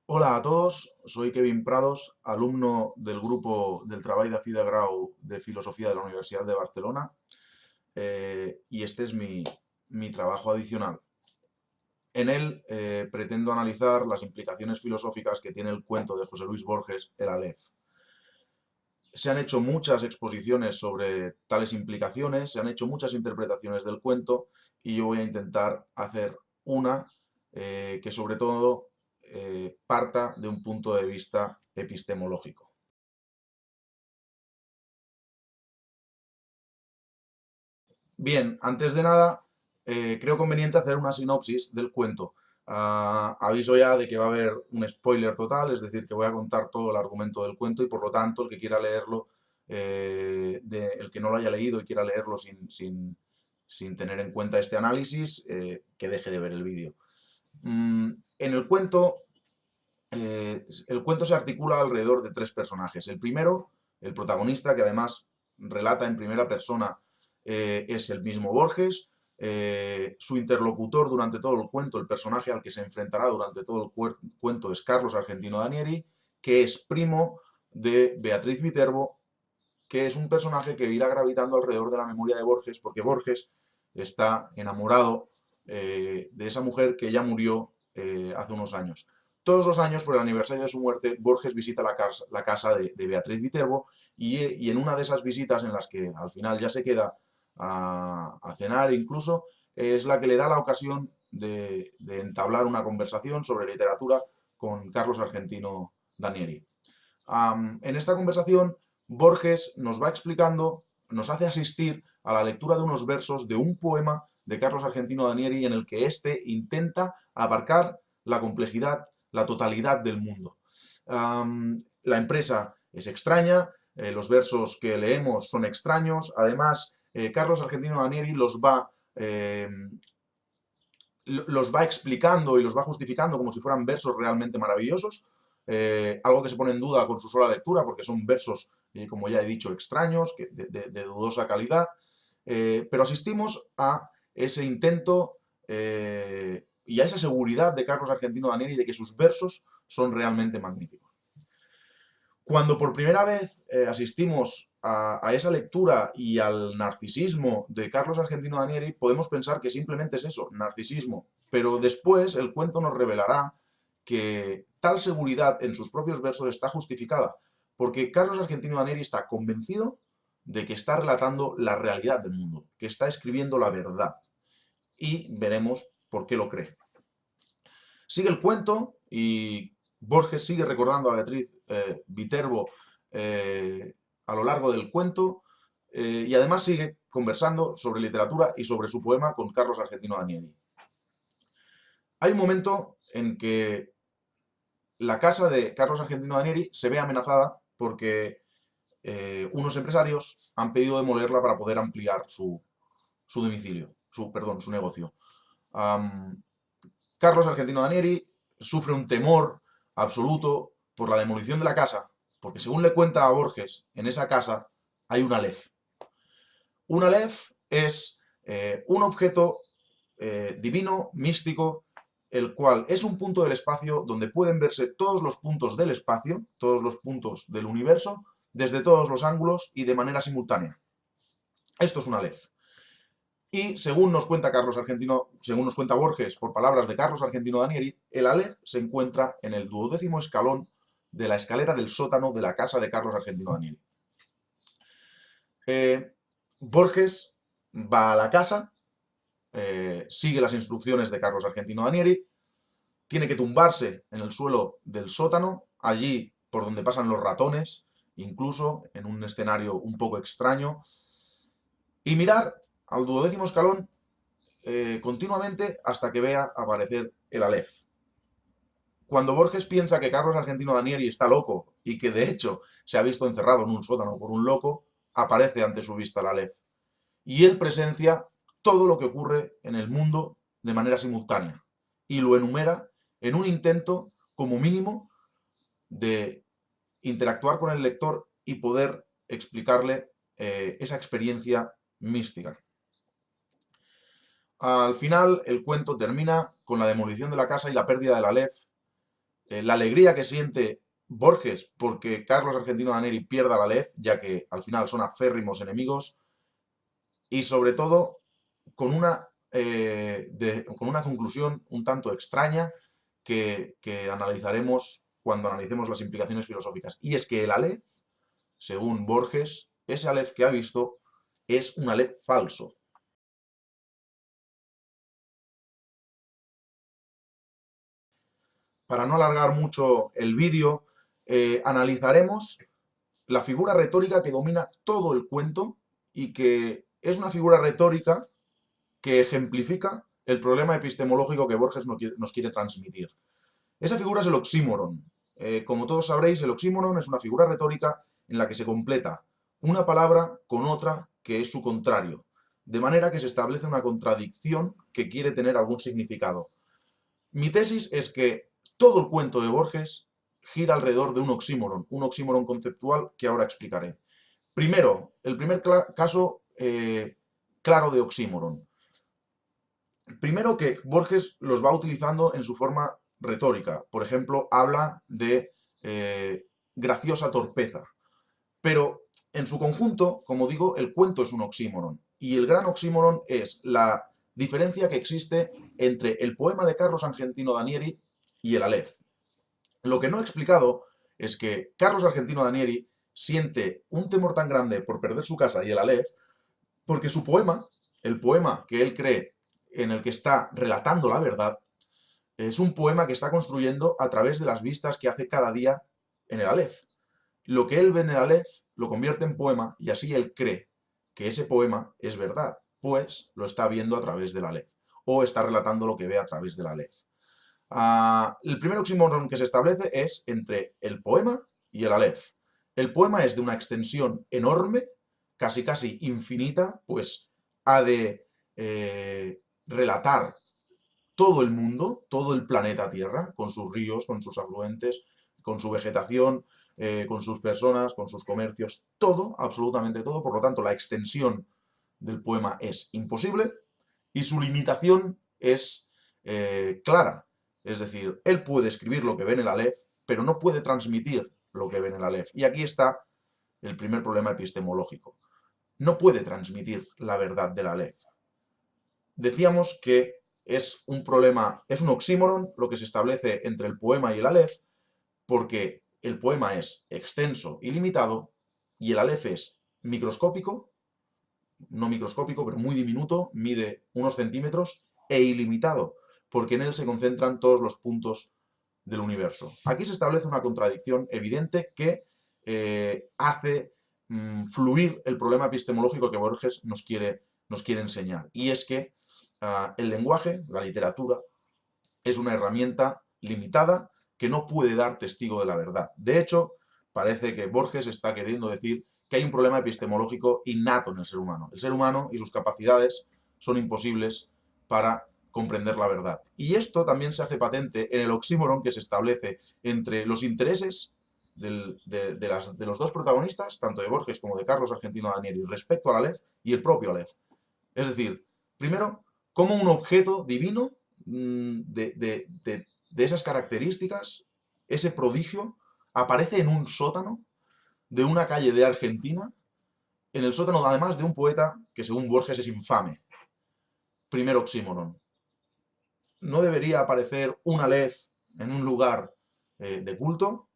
Hola a todos, soy Kevin Prados, alumno del grupo del Treball de Fi de Grau de Filosofía de la Universidad de Barcelona, y este es mi trabajo adicional. En él pretendo analizar las implicaciones filosóficas que tiene el cuento de José Luis Borges, El Aleph. Se han hecho muchas exposiciones sobre tales implicaciones, se han hecho muchas interpretaciones del cuento y yo voy a intentar hacer una que sobre todo parta de un punto de vista epistemológico. Bien, antes de nada, creo conveniente hacer una sinopsis del cuento. Aviso ya de que va a haber un spoiler total, es decir, que voy a contar todo el argumento del cuento y por lo tanto el que quiera leerlo, el que no lo haya leído y quiera leerlo sin tener en cuenta este análisis, que deje de ver el vídeo. En el cuento se articula alrededor de tres personajes. El primero, el protagonista, que además relata en primera persona, es el mismo Borges. Su interlocutor durante todo el cuento, el personaje al que se enfrentará durante todo el cuento, es Carlos Argentino Danieri, que es primo de Beatriz Viterbo, que es un personaje que irá gravitando alrededor de la memoria de Borges, porque Borges está enamorado de esa mujer que ya murió hace unos años. Todos los años, por el aniversario de su muerte, Borges visita la casa de Beatriz Viterbo y en una de esas visitas en las que al final ya se queda a cenar incluso, es la que le da la ocasión de entablar una conversación sobre literatura con Carlos Argentino Danieri. En esta conversación, Borges nos va explicando, nos hace asistir a la lectura de unos versos de un poema de Carlos Argentino Danieri en el que éste intenta abarcar la complejidad, la totalidad del mundo. La empresa es extraña, los versos que leemos son extraños, además Carlos Argentino Danieri los va explicando y los va justificando como si fueran versos realmente maravillosos, algo que se pone en duda con su sola lectura, porque son versos, como ya he dicho, extraños, de dudosa calidad, pero asistimos a ese intento y a esa seguridad de Carlos Argentino Danieri de que sus versos son realmente magníficos. Cuando por primera vez asistimos a esa lectura y al narcisismo de Carlos Argentino Danieri, podemos pensar que simplemente es eso, narcisismo. Pero después el cuento nos revelará que tal seguridad en sus propios versos está justificada, porque Carlos Argentino Danieri está convencido de que está relatando la realidad del mundo, que está escribiendo la verdad. Y veremos por qué lo cree. Sigue el cuento y Borges sigue recordando a Beatriz Viterbo a lo largo del cuento, y además sigue conversando sobre literatura y sobre su poema con Carlos Argentino Danieli. Hay un momento en que la casa de Carlos Argentino Danieli se ve amenazada porque unos empresarios han pedido demolerla para poder ampliar su domicilio, su negocio. Um, Carlos Argentino Danieri sufre un temor absoluto por la demolición de la casa, porque según le cuenta a Borges, en esa casa hay un Aleph. Un Aleph es un objeto divino, místico, el cual es un punto del espacio donde pueden verse todos los puntos del espacio, todos los puntos del universo, desde todos los ángulos y de manera simultánea. Esto es un Aleph. Y según nos cuenta Borges, por palabras de Carlos Argentino Danieri, el Aleph se encuentra en el 12º escalón de la escalera del sótano de la casa de Carlos Argentino Danieri. Borges va a la casa, sigue las instrucciones de Carlos Argentino Danieri, tiene que tumbarse en el suelo del sótano, allí por donde pasan los ratones, incluso en un escenario un poco extraño, y mirar al 12º escalón continuamente hasta que vea aparecer el Aleph. Cuando Borges piensa que Carlos Argentino Danieri está loco y que de hecho se ha visto encerrado en un sótano por un loco, aparece ante su vista el Aleph. Y él presencia todo lo que ocurre en el mundo de manera simultánea y lo enumera en un intento, como mínimo, de interactuar con el lector y poder explicarle esa experiencia mística. Al final, el cuento termina con la demolición de la casa y la pérdida del Aleph, la alegría que siente Borges porque Carlos Argentino Daneri pierda la Aleph, ya que al final son aférrimos enemigos, y sobre todo con con una conclusión un tanto extraña que analizaremos cuando analicemos las implicaciones filosóficas. Y es que el Aleph, según Borges, ese Aleph que ha visto es un Aleph falso. Para no alargar mucho el vídeo, analizaremos la figura retórica que domina todo el cuento y que es una figura retórica que ejemplifica el problema epistemológico que Borges nos quiere transmitir. Esa figura es el oxímoron. Como todos sabréis, el oxímoron es una figura retórica en la que se completa una palabra con otra que es su contrario, de manera que se establece una contradicción que quiere tener algún significado. Mi tesis es que todo el cuento de Borges gira alrededor de un oxímoron conceptual que ahora explicaré. Primero, el primer caso claro de oxímoron. Primero que Borges los va utilizando en su forma retórica. Por ejemplo, habla de graciosa torpeza. Pero en su conjunto, como digo, el cuento es un oxímoron. Y el gran oxímoron es la diferencia que existe entre el poema de Carlos Argentino Danieri y el Aleph. Lo que no he explicado es que Carlos Argentino Danieri siente un temor tan grande por perder su casa y el Aleph, porque su poema, el poema que él cree en el que está relatando la verdad, es un poema que está construyendo a través de las vistas que hace cada día en el Aleph. Lo que él ve en el Aleph lo convierte en poema y así él cree que ese poema es verdad, pues lo está viendo a través del Aleph, o está relatando lo que ve a través del Aleph. El primer oxímoron que se establece es entre el poema y el Aleph. El poema es de una extensión enorme, casi casi infinita, pues ha de relatar todo el mundo, todo el planeta Tierra, con sus ríos, con sus afluentes, con su vegetación, con sus personas, con sus comercios, todo, absolutamente todo. Por lo tanto, la extensión del poema es imposible y su limitación es clara. Es decir, él puede escribir lo que ve en el Aleph, pero no puede transmitir lo que ve en el Aleph. Y aquí está el primer problema epistemológico. No puede transmitir la verdad del Aleph. Decíamos que es un problema, es un oxímoron lo que se establece entre el poema y el Aleph, porque el poema es extenso y limitado y el Aleph es microscópico, no microscópico, pero muy diminuto, mide unos centímetros, e ilimitado, porque en él se concentran todos los puntos del universo. Aquí se establece una contradicción evidente que hace fluir el problema epistemológico que Borges nos quiere enseñar. Y es que el lenguaje, la literatura, es una herramienta limitada que no puede dar testigo de la verdad. De hecho, parece que Borges está queriendo decir que hay un problema epistemológico innato en el ser humano. El ser humano y sus capacidades son imposibles para comprender la verdad. Y esto también se hace patente en el oxímoron que se establece entre los intereses de los dos protagonistas, tanto de Borges como de Carlos Argentino Danieri, respecto al Aleph y el propio Aleph. Es decir, primero, cómo un objeto divino de esas características, ese prodigio, aparece en un sótano de una calle de Argentina, en el sótano además de un poeta que según Borges es infame. Primer oxímoron. ¿No debería aparecer un Aleph en un lugar de culto?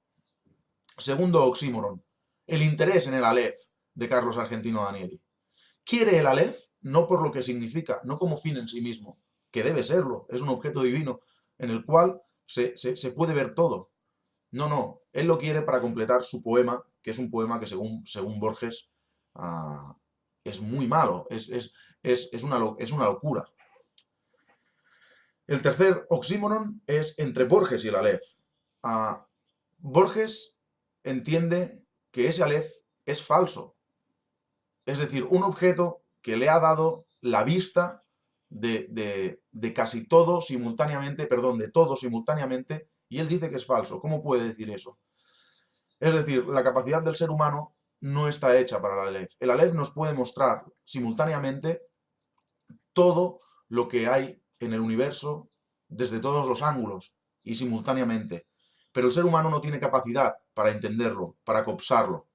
Segundo oxímoron. El interés en el Aleph de Carlos Argentino Danieri. Quiere el Aleph no por lo que significa, no como fin en sí mismo, que debe serlo, es un objeto divino en el cual se puede ver todo. No, no, él lo quiere para completar su poema, que es un poema que según Borges es muy malo, es una locura. El tercer oxímoron es entre Borges y el Aleph. Borges entiende que ese Aleph es falso. Es decir, un objeto que le ha dado la vista de casi todo simultáneamente, perdón, de todo simultáneamente, y él dice que es falso. ¿Cómo puede decir eso? Es decir, la capacidad del ser humano no está hecha para el Aleph. El Aleph nos puede mostrar simultáneamente todo lo que hay en el universo desde todos los ángulos y simultáneamente. pero el ser humano no tiene capacidad para entenderlo, para copsarlo.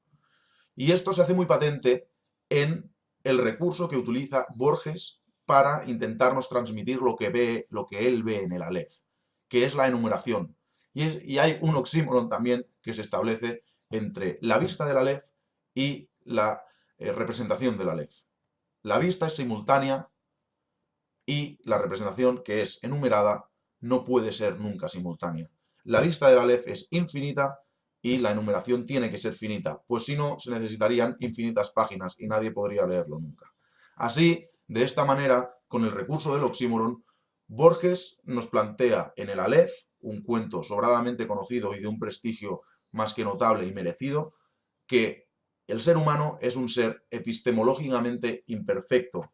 Y esto se hace muy patente en el recurso que utiliza Borges para intentarnos transmitir lo que él ve en el Aleph, que es la enumeración. Y hay un oxímoron también que se establece entre la vista del Aleph y la representación del Aleph. La vista es simultánea y la representación, que es enumerada, no puede ser nunca simultánea. La vista del Aleph es infinita y la enumeración tiene que ser finita, pues si no, se necesitarían infinitas páginas y nadie podría leerlo nunca. Así, de esta manera, con el recurso del oxímoron, Borges nos plantea en el Aleph, un cuento sobradamente conocido y de un prestigio más que notable y merecido, que el ser humano es un ser epistemológicamente imperfecto,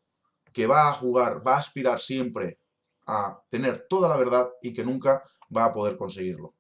que va a jugar, va a aspirar siempre a tener toda la verdad y que nunca va a poder conseguirlo.